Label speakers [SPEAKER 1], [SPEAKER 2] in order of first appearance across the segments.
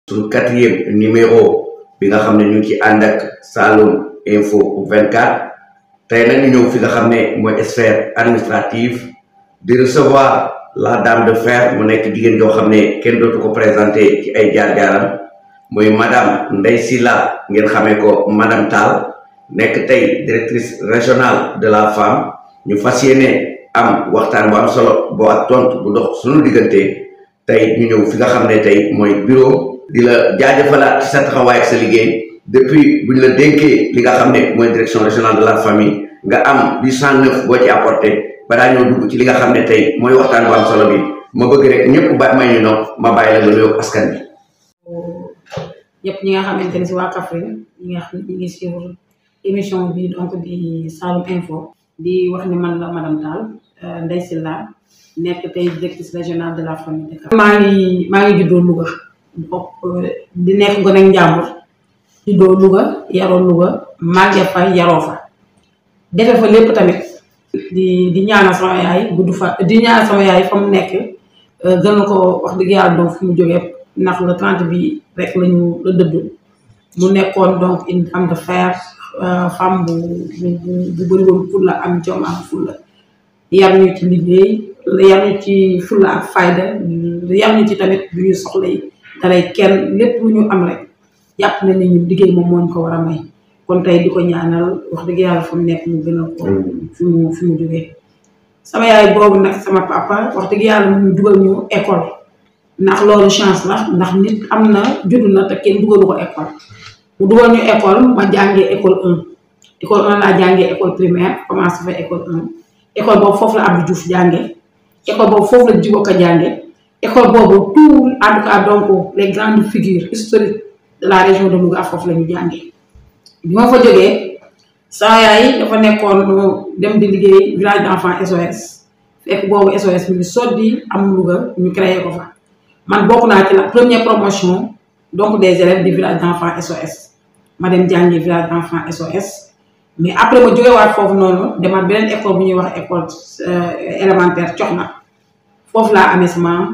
[SPEAKER 1] suñu 4e numéro bi nga xam ne ñu ngi ci ànd ak Saloum Info 24 tey nag ñu ñëw fi nga xam ne mooy sphère administrative di recevoir la dame de fer mu nekk jigéen joo xam ne kenn dootu ko présenté ci ay jaar-jaaram muy madame Ndeye Sylla ngeen xamee ko madame Tall nekk tey directrice régionale de la femme ñu fas yéene am waxtaan bu am solo boo ak tontu bu dox suñu diggante tey ñu ñëw fi nga xam ne tey mooy bureau di la jaajëfalaat ci sa taxawaay ak sa liggéey depuis bu ñu la dénkee li nga xam ne mooy direction régionale de la famille nga am 809 boo ci apporté balaa ñoo dugg ci li nga xam ne tey mooy waxtaan bu am solo bi ma bëgg rek ñëpp ba may ñu nopp ma bàyyi la nga nuyoo askan bi.
[SPEAKER 2] ñëpp ñi nga xamante ne si waa Kaffrine ñi nga xam ne ñu ngi suivre émission bi donc di Saloum Info di wax ni man la madame Tall Ndeye Sylla nekk tey directrice régionale de la famille de Kaffrine. maa ngi juddoo Louga donc di nekk gone ak njàmbur juddoo Louga yaroo Louga màggee fa yaroo fa defe fa lépp tamit di ñaanal sama yaay gudd fa di ñaanal sama yaay fa mu nekk gën na ko wax dëgg yàlla donc fu mu jógee ndax le 30 bi rek la dëdd mu nekkoon donc une femme de fer femme bu bëri woon fulla am jom am fulla yar ñu ci liggéey yar ñu ci fulla ak fayda yar ñu ci tamit bu ñu soxla yi dalay kenn lépp lu ñu am rek jàpp na ni ñu liggéey moom moo ñu ko war a may kon tey di ko ñaanal wax dëgg yàlla fa mu nekk mu gën a ko fi mu jógee sama yaay boobu nag sama papa wax dëgg yàlla mu dugal ñu école ndax loolu chance la ndax nit am na juddu na te kenn dugalu ko école mu dugal ñu école ma jàngee école 1 école 1 laa jàngee école primaire commencé fa école 1 école boobu foofu la Abdou Diouf jàngee école boobu foofu la Djibo Ka jàngee école boobu tout en tout cas donc les grandes figures historiques de la région de Louga foofu la ñu jàngee bi ma fa jógee sama yaay dafa nekkoon dem di liggéey village d'enfants SOS fekk boobu SOS mi ngi soddi am Louga ñu créé ko fa man bokk naa ci la première promotion donc des élèves du village d'enfants SOS ma dem jàngi village d'enfants SOS mais après ma jógewaat foofu noonu demaat beneen école bu ñuy wax école élémentaire Coxna foofu laa amee sama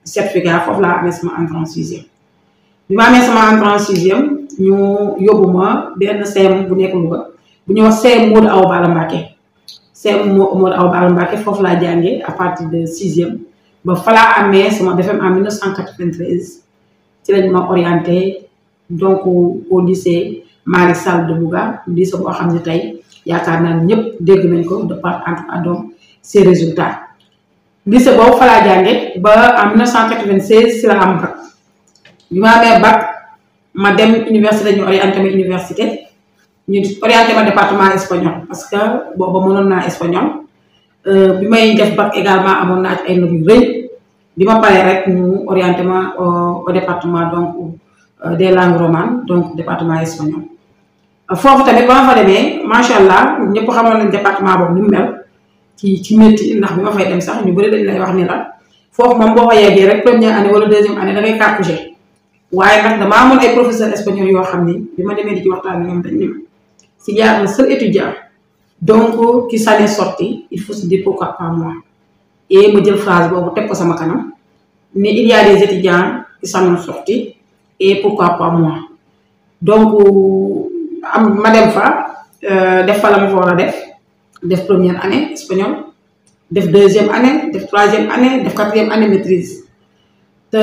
[SPEAKER 2] certificat foofu laa amee sama entrée en sixième bi ma amee sama entrée en sixième ñu yóbbu ma benn CM bu nekk Louga bu ñuy wax CM Modou Awa Balla Mbacké CM Modou Awa Balla Mbacké foofu laa jàngee à partir de sixième ba fa laa amee sama BFEM en 1993 ci lañ ma orienté donc au lycée Malick Sall de Louga lycée boo xam ne tey yaakaar naa ne ñëpp dégg nañ ko de part en tout cas donc ses résultats lycée boobu fa laa jàngee ba en 1996 ci la am bac bi ma amee bac ma dem université ñu orienté ma université ñu orienté ma département espagnol parce que booba mënoon naa espagnol bi may def bac également amoon naa ci ay notes yu rëy bi ma paree rek ñu orienté ma au département donc des langues romanes donc département espagnol foofu tamit ba ma fa demee macha allah ñëpp xamoon nañ département boobu ni mu mel ci métti ndax bi ma fay dem sax ñu bëri dañ lay wax ni la foofu moom boo fa yeggee rek première année wala deuxième année da ngay cartouché waaye nag damaa amoon ay professeurs espagnols yoo xam ni bi ma demee di ci waxtaan ñoom dañ ni ma s'il y a un seul étudiant donc qui s'en est sorti il faut se dire pourquoi pas moi et ma jël phrase boobu teg ko sama kanam mais il y a des étudiants qui s'en sont sortis et pourquoi pas moi donc ma dem fa def fa la ma fa war a def première année espagnol def deuxième année def troisième année def quatrième année maîtrise te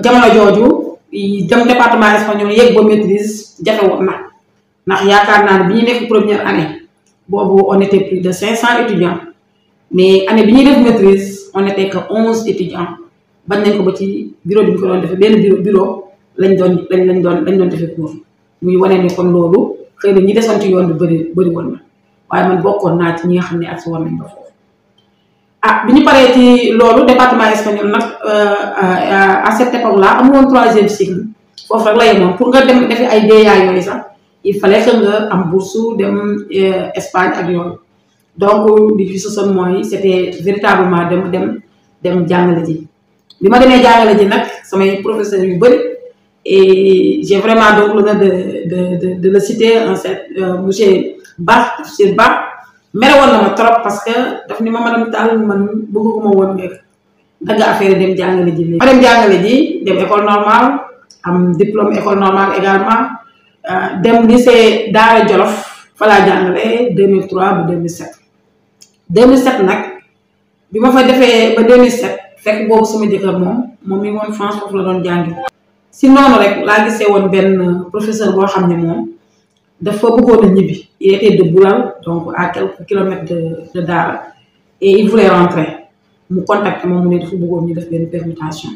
[SPEAKER 2] jamono jooju dem département espagnol yegg ba maîtrise jafe woon na ndax yaakaar naa ne bi ñu nekk première année boobu on était plus de 500 étudiants mais année bi ñuy def maîtrise on était que 11 étudiants bañ nañ ko ba ci bureau bi ñu ko doon defee benn bureau lañ doon defee cours muy wane ni kon loolu xëy na ñi desoon ci yoon bi bëri woon na waaye man bokkoon naa ci ñi nga xam ne ak si woon nañ ba foofu bi ñu paree ci loolu département espagnol nag à cette époque là amu woon 3e cycle foofu rek la yemoon pour nga dem defi ay DEA yooyu sax il fallait que nga am bourse dem Espagne ak yooyu donc li fi sosoon mooy c'était véritablement dem jàngale ji bi ma demee jàngale ji nag samay professeurs yu bëri et j'ai vraiment donc l'honneur de le citer monsieur Ba Tafsir Ba mere woon na ma trop parce que daf ni ma madame Tall man bëgguma woon nekk dagg affaire dem jàngale ji ma dem jàngale ji dem école normale am diplôme école normale également dem lycée Daara Jolof fa laa jàngale 2003 ba 2007 2007 nag bi ma fa defee ba 2007 fekk boobu sama jëkkër moom mi woon France foofu la doon jàngi si noonu rek laa gisee woon benn professeur boo xam ne moom dafa bëggoon a ñibbi il était de Boulal donc à quelques kilomètres de Daara et il voulait rentrer mu contacté moom mu ne dafa bëggoon ñu def benn permutation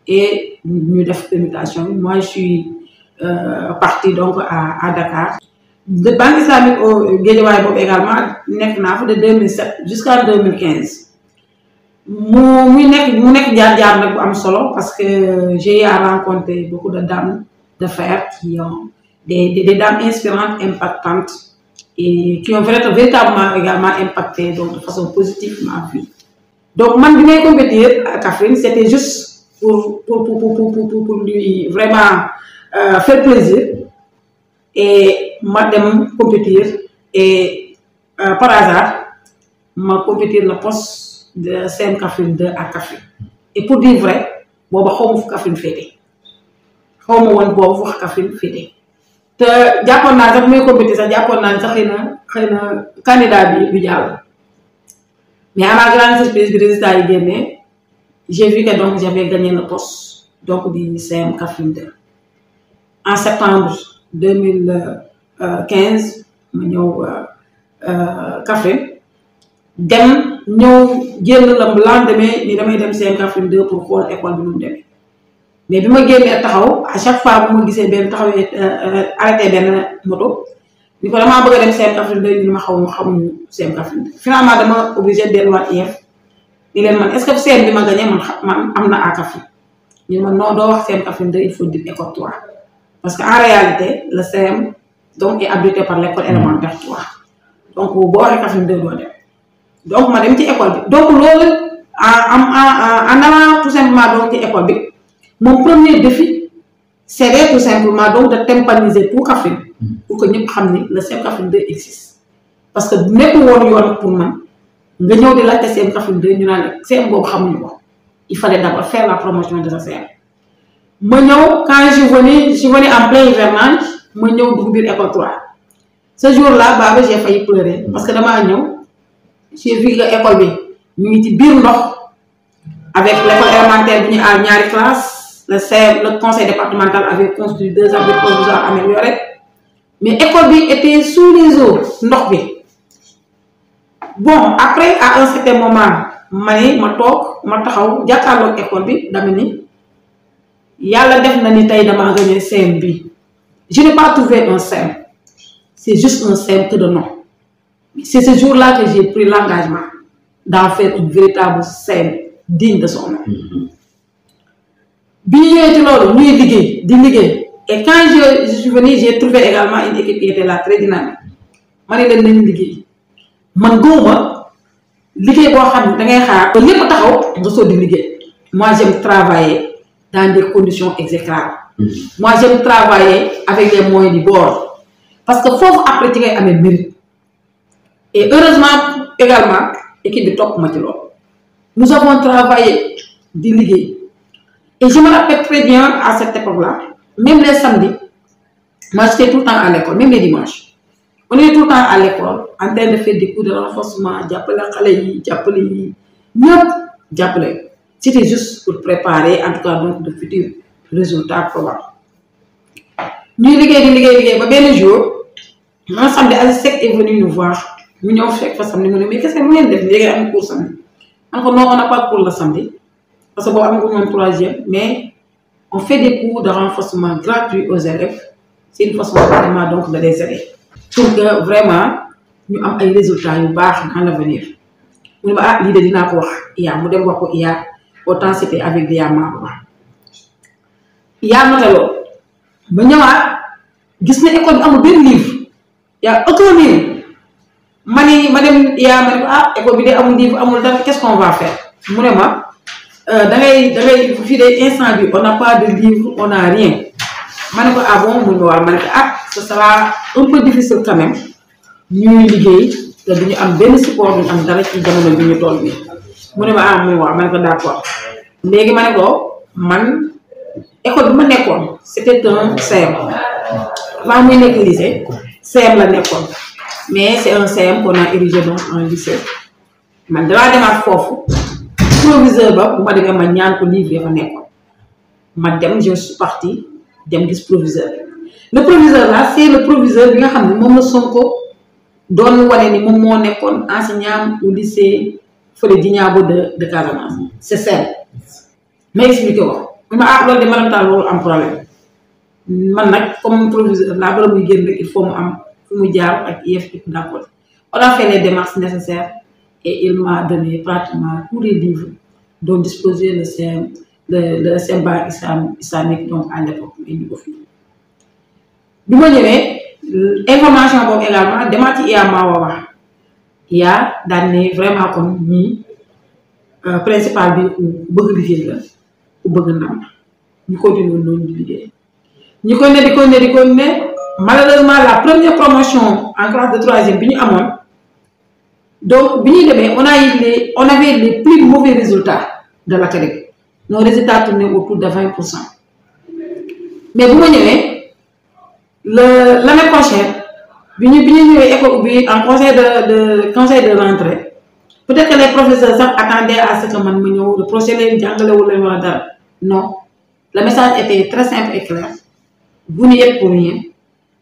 [SPEAKER 2] et ñu def permutation moi je suis partie donc à Dakar de Banque Islamique au Guédiawaye boobu également nekk naa fa de 2007 jusqu'en 2015 mu nekk jaar-jaar nag bu am solo parce que j'ai à rencontrer beaucoup de dames de fer qui ont des dames inspirantes, impactantes et qui ont véritablement également impacté donc de façon positive ma vie. Donc man bi may compétir à Kaffrine c'était juste pour lui vraiment faire plaisir et ma dem compétir et par hasard ma compétir le poste de CM Kaffrine 2 à Kaffrine et pour dire vrai booba xaw ma fu Kaffrine féete xaw ma woon boobu fu Kaffrine féete te jàppoon naa sax muy compétir sax jàppoon naa sax xëy na candidat bi du jàll mais à ma grande surprise bi résultat yi génne j'ai vu que donc j'avais gagné le poste donc du CM Kaffrine 2 en septembre 2015 ma ñëw Kaffrine dem ñëw génn le lendemain ni damay dem CM Kaffrine 2 pour xool école bi nu mu demee mais bi ma génnee taxaw à chaque fois bu ma gisee benn taxawee arrêté benn moto ni ko damaa bëgg a dem CM Kaffrine 2 ñu ma xamuñu CM Kaffrine 2 finalement dama obligé delluwaat IEF ni leen man est-ce que CM bi ma gagné man am na à Kaffrine ñu man non doo wax CM Kaffrine 2 il faut dire école 3 parce que en réalité le CM donc est abrité par l'école élémentaire 3 donc boo waxee Kaffrine 2 doo dem donc ma dem ci école bi donc loolu en allant tout simplement donc ci école bi mon premier défi c'est tout simplement donc de tympaniser tout Kaffrine pour que ñëpp xam ni le CM Kaffrine 2 existe parce que nekkul woon yoon pour man nga ñëw di laajte CM Kaffrine 2 ñu naan CM boobu xamuñu ko il fallait d'abord faire la promotion de ce CM ma ñëw quand je suis venu en plein hivernage ma ñëw dugg biir école 3 ce jour-là baba j'ai failli pleurer parce que damaa ñëw j'ai vu que école bi ñu ngi ci biir ndox avec l'école élémentaire bi ñu à ñaari classe le conseil départemental avait construit 2 abris provisoires améliorés mais école bi était sous les eaux ndox bi bon après à un certain moment ma toog ma taxaw jàkkaarloog école bi dama ni yàlla def na ni tey dama gagné CM bi je n'ai pas trouvé un CM c'est juste un CM que de nom c'est ce jour-là que j'ai pris l'engagement d'en faire une véritable CM digne de son nom bi ñu ñëwee ci loolu ñuy liggéey di liggéey et quand je suis venue j'ai trouvé également une équipe qui était là très dynamique ma ne leen nañu liggéey man góoma liggéey boo xam ne da ngay xaar ba lépp taxaw nga soog di liggéey moi j'aime travailler dans des conditions exécrables moi j'aime travailler avec les moyens du bord parce que foofu après ci ngay amee mérite et heureusement également équipe bi topp ma ci loolu nous avons travaillé di liggéey et je me rappelle très bien à cette époque-là même les samedis moi j'étais tout le temps à l'école même les dimanches on est tout le temps à l'école en train de faire des cours de renforcement jàppale xale yi jàppale yi ñëpp jàppale c'était juste pour préparer en tout cas donc de futurs résultats probables ñuy liggéey ba benn jour un samedi Aziz Seck est venu nous voir mu ñëw fekk fa samedi mu ne mais qu'est-ce que mu ngeen def léegi am cours samedi man ko non on n'a pas cours le samedi parce que boobu am nga moom 3e mais on fait des cours de renforcement gratuits aux élèves c'est une façon vraiment donc de les aider pour que vraiment ñu am ay résultats yu baax dans l'avenir mu ne ma lii de dinaa ko wax IA mu dem wax ko IA autant c'était avec IA Maba IA notaloo ba ñëwaat gis na école bi amul benn livre y a aucun livre ma dem IA ma ne ko école bi de amul livre amul dara qu'est-ce qu'on va faire mu ne ma da ngay fii de instant bi on n'a pas de livre on n'a rien ma ne ko bon mu ne waaw ma ne ko ce sera un peu difficile quand même ñuy liggéey te duñu am benn support duñu am dara ci jamono bi ñu toll bi mu ne ma mu ne waaw ma ne ko d'accord léegi ma ne ko man école bi ma nekkoon c'était un CM avant muy nekk lycée CM la nekkoon mais c'est un CM qu'on a érigé donc en lycée man damaa demaat foofu proviseur ba bu ma demee ma ñaan ko livre fa nekkoon ma dem je suis partie dem gis proviseur le proviseur là c'est le proviseur bi nga xam ne moom la Sonko doon wane ni moom moo nekkoon enseignant au lycée fële Djignabo de Casamance c'est ça ma expliqué ko ma loolu de madame Tall loolu am problème man nag comme proviseur là bala muy génn rek il faut mu am fu mu jaar ak IEF d'accord on a fait les démarches nécessaires et il m'a donné pratiquement tous les livres dont disposait le CM le CEMBA islamique donc à l'époque mais ñu ko fi bi ma ñëwee information boobu également demaat ci IA Mawawa IA daan ne vraiment comme ñii principal bi ku bëgg liggéey la ku bëgg ndam ñu continuer noonu di liggéey ñu ko ne malheureusement la première promotion en classe de troisième bi ñu amoon donc bi ñuy demee on avait les plus mauvais résultats de l'académie nos résultats tournaient autour de 20%. Mais bu ma ñëwee l'année prochaine bi ñu ñëwee école bi en conseil de rentrée peut-être que les professeurs sax attendaient à ce que man ma ñëw reprocher leen jàngalewul leen wala dara non le message était très simple et clair vous n'y êtes pour rien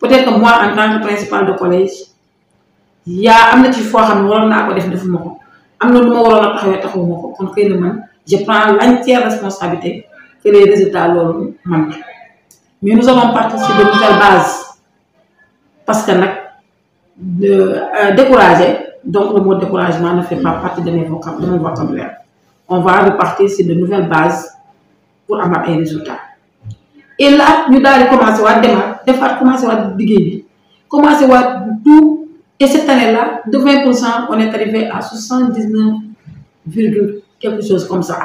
[SPEAKER 2] peut-être que moi en tant que principal de collège am na ci foo xam ne waroon naa ko defuma ko am na lu ma waroon a taxawuma ko kon xëy na man je prends l'entière responsabilité que les résultats loolu man mais nous allons partir sur de nouvelles bases parce que nag décourager donc le mot découragement ne fait pas partie de mon vocabulaire on va repartir sur de nouvelles bases pour avoir un résultat et là ñu daal di commencer waat commencer waat liggéey bi commencer waat tout et cette année-là de 20% on est arrivé à 79, quelque chose comme ça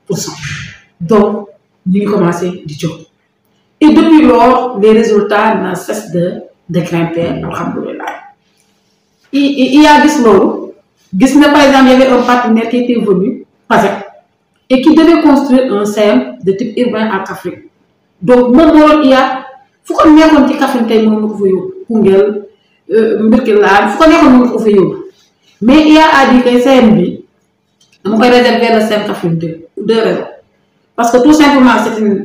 [SPEAKER 2] %. Donc ñu ngi commencé di jóg et depuis lors les résultats ne cessent de grimper alhamdoulilah il y a gis loolu gis na par exemple il y avait un partenaire qui était venu PASEC et qui devait construire un CM de type urbain à Kaffrine donc moom moo doon IA fu ko neexoon ci Kaffrine tey moom la ko fa yóbbu Koungheul Mbirkilaan fu ko neexoon moom la ko fa yóbbu mais IA a dit que CM bi dama koy réserver le CM Kaffrine 2 pour 2 raisons parce que tout simplement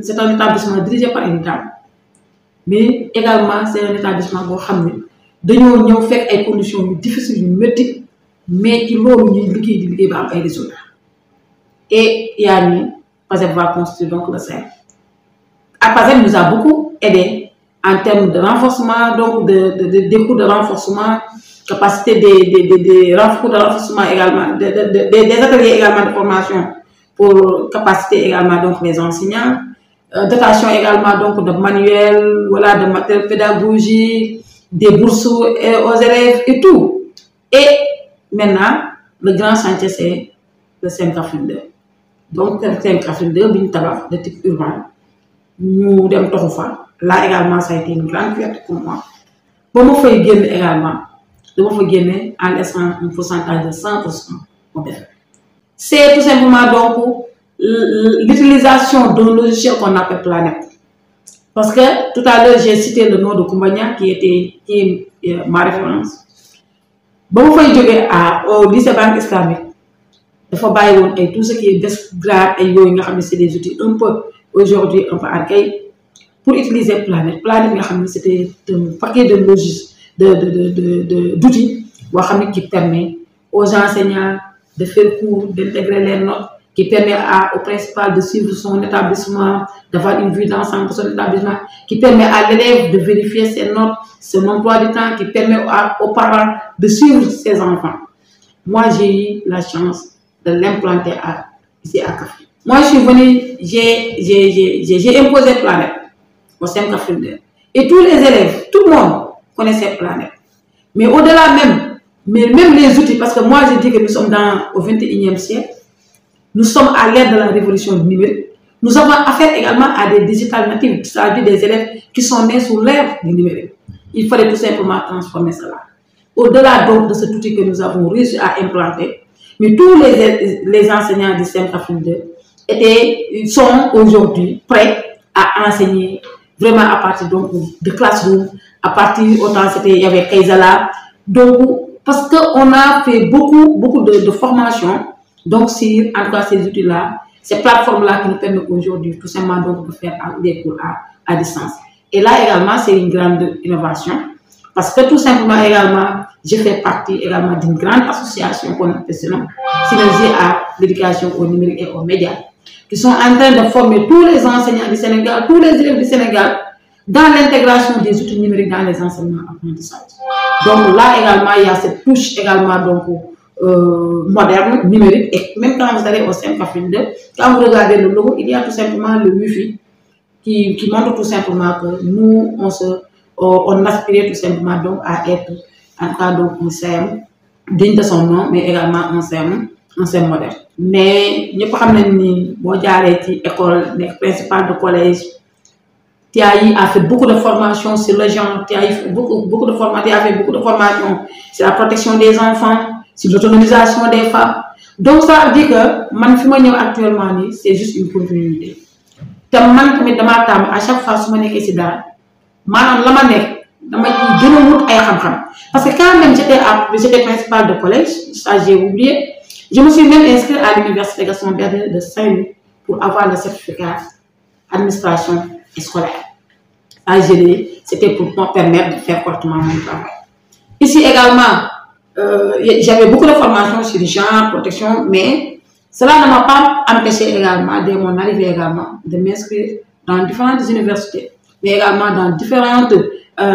[SPEAKER 2] c'est un établissement dirigé par une dame mais également c'est un établissement boo xam ne dañoo ñëw fekk ay conditions yu difficiles yu métti mais ci loolu ñuy liggéey ba am ay résultats et yaa ni PASEC va construire donc le CM PASEC nous a beaucoup aidé en termes de renforcement donc des cours de renforcement capacité des cours de renforcement également des ateliers également de formation pour capaciter également donc les enseignants dotation également donc de manuels voilà de matériel pédagogique des bourses aux élèves et tout et maintenant le grand chantier c'est le CEM Kaffrine 2 donc le CEM Kaffrine 2 bi ñu tabax de type urbain ñu dem toxu fa là également ça a été une grande fierté pour moi ba ma fay génn également dama fa génne en laissant un pourcentage de 100% au def c'est tout simplement donc l'utilisation d'un logiciel qu'on appelle Planète. Parce que tout à l'heure, j'ai cité le nom de Koumbania qui est ma référence. Bon, il faut y au lycée banque islamique. Il faut et tout ce qui est grade et c'est des outils un peu aujourd'hui un peu archaïques pour utiliser Planète. Planète, c'était un paquet de d'outils qui permet aux enseignants de faire cours, d'intégrer les notes, qui permet au principal de suivre son établissement, d'avoir une vue d'ensemble de son établissement, qui permet à l'élève de vérifier ses notes, son emploi du temps, qui permet aux parents de suivre ses enfants. Moi, j'ai eu la chance de l'implanter ici à Kaffrine. Moi, je suis venue, j'ai imposé Planète au CEM Kaffrine 2. Et tous les élèves, tout le monde connaissait Planète. Mais au-delà même les outils, parce que moi, je dis que nous sommes au 21e siècle, nous sommes à l'ère de la révolution numérique. Nous avons affaire également à des digital natives, c'est-à-dire des élèves qui sont nés sous l'ère du numérique. Il fallait tout simplement transformer cela. Au-delà donc de cet outil que nous avons réussi à implanter, mais tous les enseignants du CEM Kaffrine 2 sont aujourd'hui prêts à enseigner vraiment à partir donc de classroom, à partir autant il y avait Kaysala. Donc, parce qu'on a fait beaucoup de formations, donc sur, en tout cas, ces outils-là, ces plateformes-là qui nous permettent aujourd'hui tout simplement donc de faire des cours à distance. Et là également, c'est une grande innovation, parce que tout simplement également, je fais partie également d'une grande association qu'on appelle Synergie à l'éducation au numérique et aux médias, qui sont en train de former tous les enseignants du Sénégal, tous les élèves du Sénégal, dans l'intégration des outils numériques dans les enseignements apprentissages. Donc là également, il y a cette touche également donc, moderne, numérique, et même quand vous allez au sein Kaffrine 2, quand vous regardez le logo, il y a tout simplement le Wi-Fi qui montre tout simplement que nous, on aspirait tout simplement donc à être, en tout cas, donc, un CM digne de son nom, mais également un CM moderne. Mais nous savons ni bon école principale de collège, TAI a fait beaucoup de formations sur le genre, TAI a fait beaucoup de formations sur la protection des enfants, sur l'autonomisation des femmes. Donc ça veut dire que man actuellement c'est juste une continuité. Te man tamit dama tam à chaque fois su ma nekkee ci dara maanaam la ma nekk dama ci gën a wut ay xam-xam parce que quand même j'étais principale de collège, ça j'ai oublié. Je me suis même inscrite à l'université Gaston Berger de Saint-Louis pour avoir le certificat administration scolaire. C'était pour me permettre de faire correctement mon travail. Ici également, j'avais beaucoup de formations sur le genre, protection, mais cela ne m'a pas empêché également, dès mon arrivée également, de m'inscrire dans différentes universités, mais également dans différents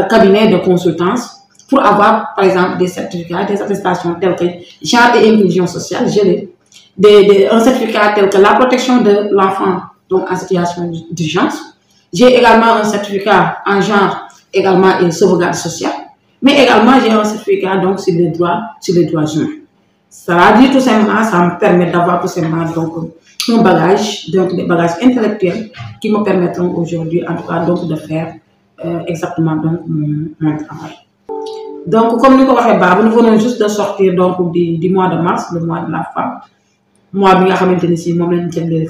[SPEAKER 2] cabinets de consultance pour avoir, par exemple, des certificats, des attestations telles que genre et inclusion sociale, un certificat tel que la protection de l'enfant donc en situation d'urgence. J'ai également un certificat en genre également et sauvegarde sociale, mais également j'ai un certificat donc sur les droits humains. Ça veut dire tout simplement, ça me permet d'avoir tout simplement donc un bagage, donc des bagages intellectuels qui me permettront aujourd'hui en tout cas donc de faire exactement donc mon travail. Donc comme nous l'avons dit, nous venons juste de sortir donc du mois de mars, le mois de la femme. Mois bi nga xamanteni ci mom lañu jëndé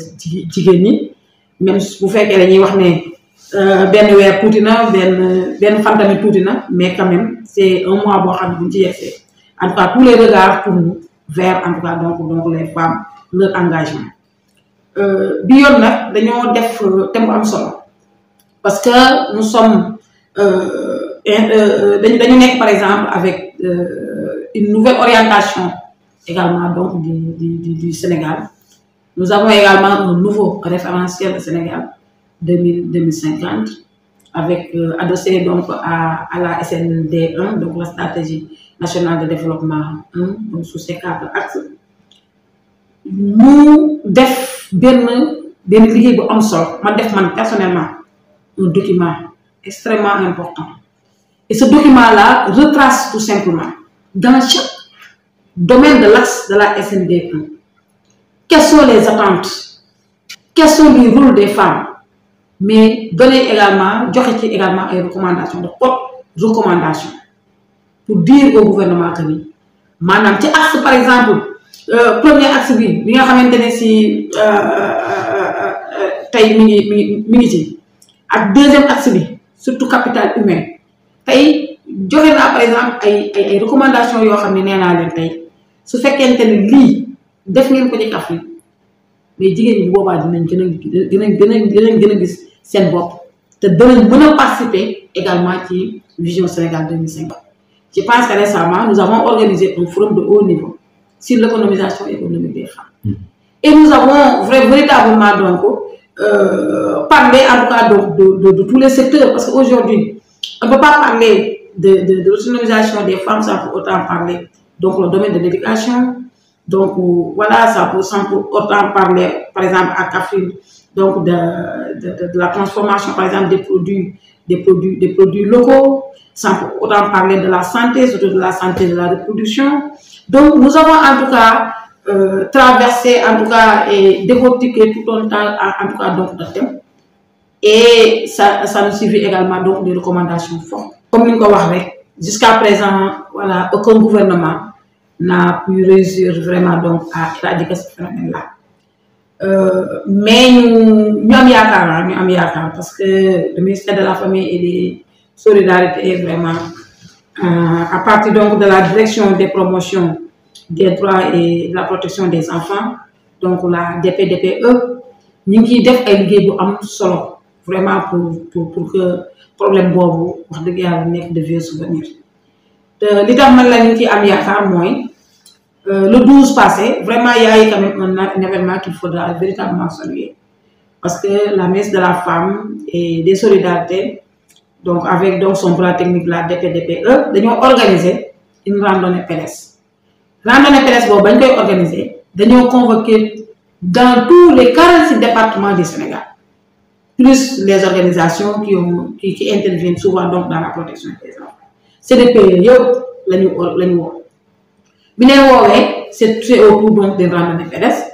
[SPEAKER 2] jigéen ñi même bu féké dañuy wax né ben wér touti na ben fan tamit touti na mais quand même c'est un mois bo xam buñ ci yexé en tout cas tous les regards tournent vers en tout cas donc les femmes leur engagement bi yoon nak dañoo def thème bu am solo parce que nous sommes dañu nekk par exemple avec une nouvelle orientation également donc du Sénégal. Nous avons également un nouveau référentiel du Sénégal 2050 avec adossé donc à la SND 1, donc la stratégie nationale de développement 1, donc sous ces 4 axes. Nous def ben liggéey bu am solo ma def man personnellement un document extrêmement important. Et ce document-là retrace tout simplement dans chaque domaine de l'axe de la SND1. Quelles sont les attentes? Quels sont les rôles des femmes? Mais donner également, également des recommandations, de recommandations pour dire au gouvernement que madame, tu axe par exemple, premier axe bi nga xamantene ci tay mi ak deuxième axe bi surtout capital humain tay joxe na par exemple ay recommandations yo xamni néna len tay su fekkente ni li def ngeen ko ci Kaffrine mais jigéen ñi boobaa dinañ gën a gis seen bopp te dinañ mën a participer également ci vision Sénégal 2050. Je pense que récemment nous avons organisé un forum de haut niveau sur l'économisation économique des femmes et nous avons véritablement donc parlé en tout cas de tous les secteurs parce qu'aujourd'hui on ne peut pas parler de l'autonomisation des femmes sans pour autant parler donc le domaine de l'éducation. Donc voilà, ça peut sans pour autant parler, par exemple à Kaffrine, donc de la transformation, par exemple des produits locaux, sans pour autant parler de la santé, surtout de la santé de la reproduction. Donc nous avons en tout cas traversé, en tout cas et décortiqué tout un temps, en tout cas donc de thème. Et ça nous suivit également donc des recommandations fortes. Comme nous l'avons dit, jusqu'à présent, voilà, aucun gouvernement n'a pu réussir vraiment donc à éradiquer ce phénomène-là. mais ñu am yaakaar parce que le ministère de la famille et des solidarités est vraiment à partir donc de la direction des promotions des droits et de la protection des enfants donc la DPDPE ñu ngi def ay liggéey bu am solo vraiment pour que problème boobu wax dëgg yàlla nekk de vieux souvenirs te li tax man la ñu ci am yaakaar mooy le 12 passé vraiment il y a eu quand même un événement qu'il faudra véritablement saluer parce que la ministre de la femme et des solidarités donc avec donc son bras technique la DPDPE dañoo organiser une randonnée pédestre boobu bañ koy organiser dañoo convoquer dans tous les 46 départements du Sénégal plus les organisations qui interviennent souvent donc dans la protection des enfants CDPE yëpp lañu woo bi ne woowee c'est autour donc des randonnées pédestres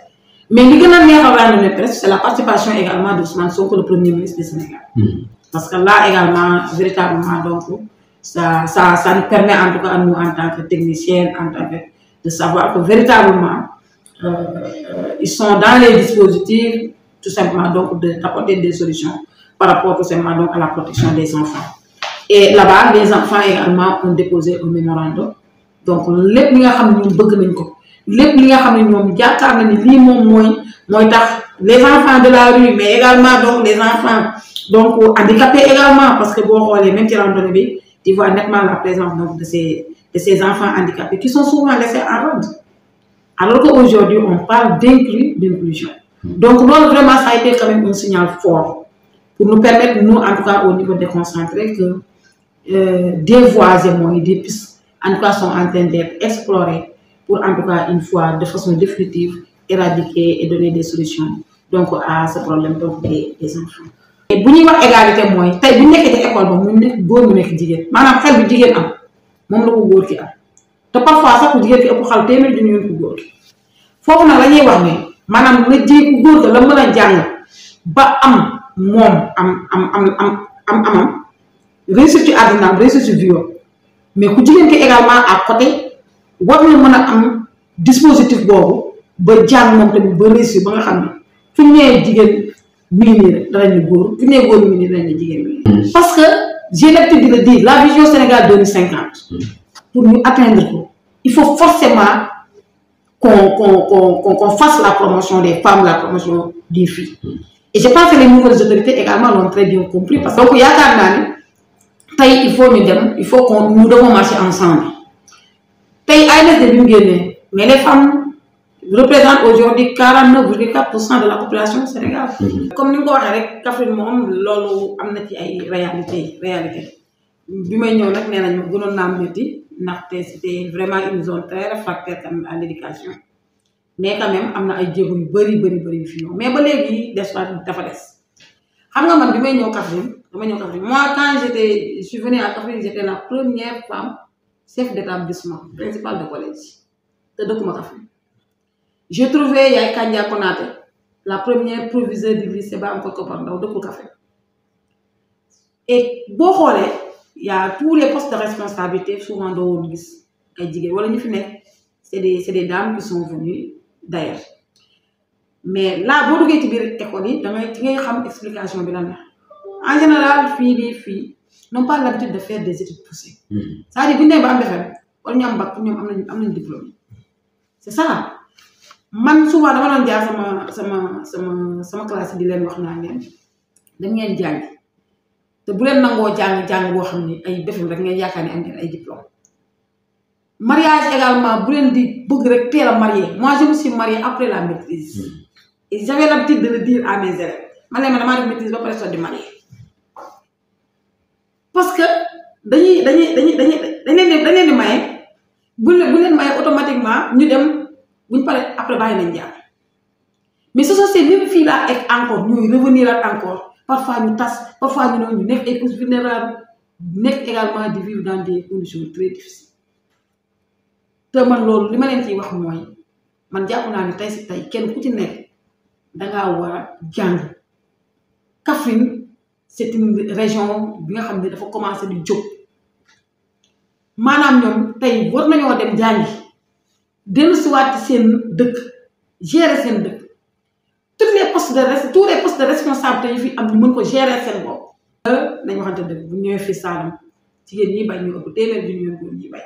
[SPEAKER 2] mais li gën a neexal randonnée pédestre c'est la participation également d'Ousmane Sonko le premier ministre du Sénégal parce que là également véritablement donc ça nous permet en tout cas à nous en tant que techniciens en tant que de savoir que véritablement ils sont dans les dispositifs tout simplement donc d'apporter des solutions par rapport tout simplement donc à la protection des enfants et là-bas les enfants également ont déposé un mémorandum donc lépp li nga xam ne ñoom bëgg nañ ko lépp li nga xam ne ñoom jaakaar na ni lii moom mooy tax les enfants de la rue mais également donc les enfants donc handicapés également parce que boo xoolee même ci randonnée bi tu vois nettement la présence donc de ces enfants handicapés qui sont souvent laissés en rade alors qu'aujourd'hui on parle d'inclusion donc loolu vraiment ça a été quand même un signal fort pour nous permettre nous en tout cas au niveau déconcentré que des voies et moyens des pistes en tout cas sont en train d'être explorés pour en tout cas une fois de façon définitive éradiquer et donner des solutions donc à ce problème donc des enfants. et bu ñuy wax égalité mooy tey bu ñu nekkee ci école ba mu nekk góor mu nekk jigéen maanaam xel bi jigéen am moom la ko góor ki am te parfois sax ku jigéen ki ëpp xel téeméer junni yoon ku góor ki foofu nag la ñuy wax ne maanaam la ji ku góor ka la mën a jàng ba am moom amam réussir ci àddinaam réussir ci vie mais ku jigéen ki également à côté war na mën a am dispositif boobu ba jàng moom tamit ba réussir ba nga xam ne fi ñu nee jigéen mi ngi nii rek danañ ne góor fi ñu nee góor mi ngi nii danañ ne jigéen mi parce que j'ai l'habitude de le dire la vision Sénégal 2050 pour ñu atteindre ko il faut forcément qu'on fasse la promotion des femmes la promotion des filles et je pense que les nouvelles autorités également l'ont très bien compris parce que donc yaakaar naa ne tey il faut ñu dem il faut qu'on nous devons marcher ensemble tey ANSD bi mu génnee mais les femmes représentent aujourd'hui 49,4% de la population du Sénégal. comme ni nga ko waxee rek Kaffrine moom loolu am na ci ay réalité bi may ñëw nag nee nañ ma gënoon naa métti ndaxte c'était vraiment une zone très réfractaire quand même à l'éducation mais quand même am na ay jéego yu bëri yu fi ñëw mais ba léegi dafa des xam nga man bi may ñëw Kaffrine moi quand je suis venue à Kaffrine j'étais la première femme chef d'établissement principale de collège te dëkkuma Kaffrine j'ai trouvé Yaay Kandia Konaté la première proviseure du lycée ba am ko Kopar Ndaw dëkkul Kaffrine et boo xoolee y a tous les postes de responsabilité souvent doo woon gis ay jigéen wala ñu fi nekk c'est des dames qui sont venues d'ailleurs mais là boo duggee ci biir école yi ci ngay xam explication bi lan la en général fii n'ont pas l'habitude de faire des études poussées c'est-à-dire bu ñu nee ba am BFEM wala ñu am bac ñoom am nañ diplôme c'est ça man souvent dama doon jaar sama classe di leen wax naa leen dañ ngeen jàng te bu leen nangoo jàng boo xam ne ay BFEM rek ngeen yaakaar ne am ngeen ay diplôme mariage également bu leen di bëgg rek teel a marié moi je me suis mariée après la maîtrise et j'avais l'habitude de le dire à mes élèves man leen damaa def maîtrise ba pare soo di marié parce que dañuy leen di maye bu leen maye automatiquement ñu dem buñ paree après bàyyi nañ jaar mais ce sont ces mêmes filles là et encore ñuy revenir encore parfois ñu tas parfois ñu nekk ay causes vulnérables nekk également di vivre dans des conditions très difficiles te man loolu li ma leen ciy wax mooy man jàpp naa ne tey si tey kenn ku ci nekk dangaa war a jàng Kaffrine c'est une région bi nga xam ne dafa commencé di jóg maanaam ñoom tey war nañoo dem jàngi dellusiwaat ci seen dëkk gérer seen dëkk postes de responsabilité yi fi am ñu mën ko gérer seen bopp. nañu waxante dëgg bu ñëwee fii Saloum jigéen ñi bay ñu ëpp téeméer bi ñu góor ñi bay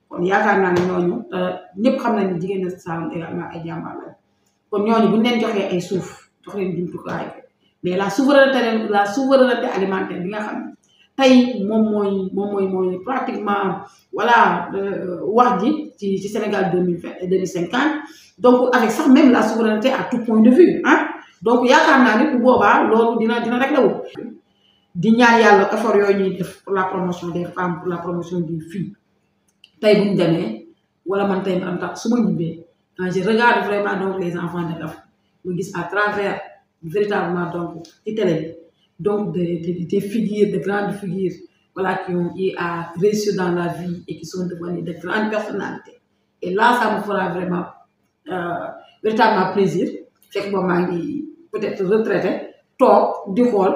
[SPEAKER 2] kon yaakaar naa ne ñooñu ñëpp xam nañ ne jigéen na Saloum également ay jàmbaar lañ kon ñooñu bu ñu leen joxee ay suuf jox leen jumtukaay mais la souveraineté alimentaire bi nga xam ne tey moom mooy pratiquement voilà wax ji ci Sénégal 2050 donc avec sax même la souveraineté à tout point de vue ah donc yaakaar naa ne bu boobaa loolu dina réglé wu. di ñaan yàlla effort yooyu ñuy def pour la promotion des femmes pour la promotion des filles tey bu ñu demee wala man tey man tax su ma ñibbee quand je regarde vraiment donc les enfants de Kaffrine ma gis à travers véritablement donc ci télé bi donc des figures de grandes figures voilà qui ont eu à réussir dans la vie et qui sont devenues de grandes personnalités et là ça me fera vraiment véritablement plaisir fekk boobu maa ngi peut-être retraité toog di xool.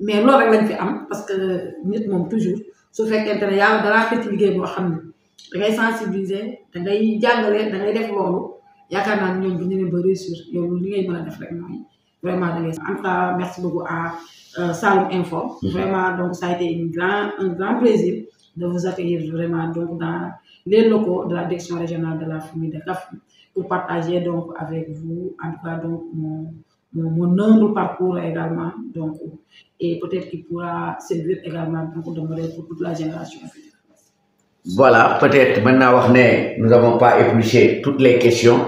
[SPEAKER 2] mais loolu rek lañ fi am parce que nit moom toujours su fekkente ne yàlla dalaa xëcc liggéey boo xam ne da ngay sensibiliser da ngay jàngale da ngay def loolu yaakaar naa ne ñoom bu ñu ne ba réussir yow li ngay mën a def rek mooy vraiment da ngay. En tout cas merci beaucoup à Saloum Info. Vraiment donc ça a été un grand plaisir de vous accueillir vraiment donc dans les locaux de la direction régionale de la famille de Kaffrine pour partager donc avec vous en tout cas donc mon humble parcours également donc et peut-être qu'il pourra servir également de modèle pour toute la génération future.
[SPEAKER 1] Voilà, peut-être maintenant nous n'avons pas épluché toutes les questions,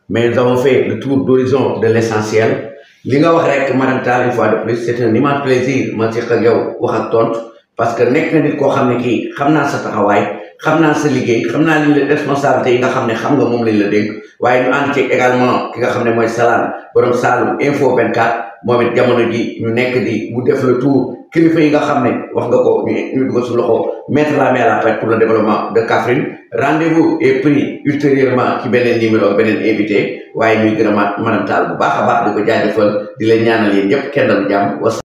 [SPEAKER 1] mais nous avons fait le tour d'horizon de l'essentiel. Li nga wax rek madame Tall une fois de plus c'est un immense plaisir ma ci ak yow wax ak tontu parce que nekk na nit koo xam ne kii xam naa sa taxawaay xam naa sa liggéey xam naa li responsabilité yi nga xam ne xam nga moom lañ la dénk waaye ñu ànd ci également ki nga xam ne mooy Salam borom Saloum Info 24 moom it jamono ji ñu nekk di mu def le tour kilifa yi nga xam ne wax nga ko ñu dugal su loxo mettre la main à la pâte pour le développement de Kaffrine. Rendez-vous est pris ultérieurement ci beneen numéro beneen invité waaye ñuy gën a madame Tall bu baax a baax di ko jaajëfal di leen ñaanal yéen ñëpp kenn dalu jàmm.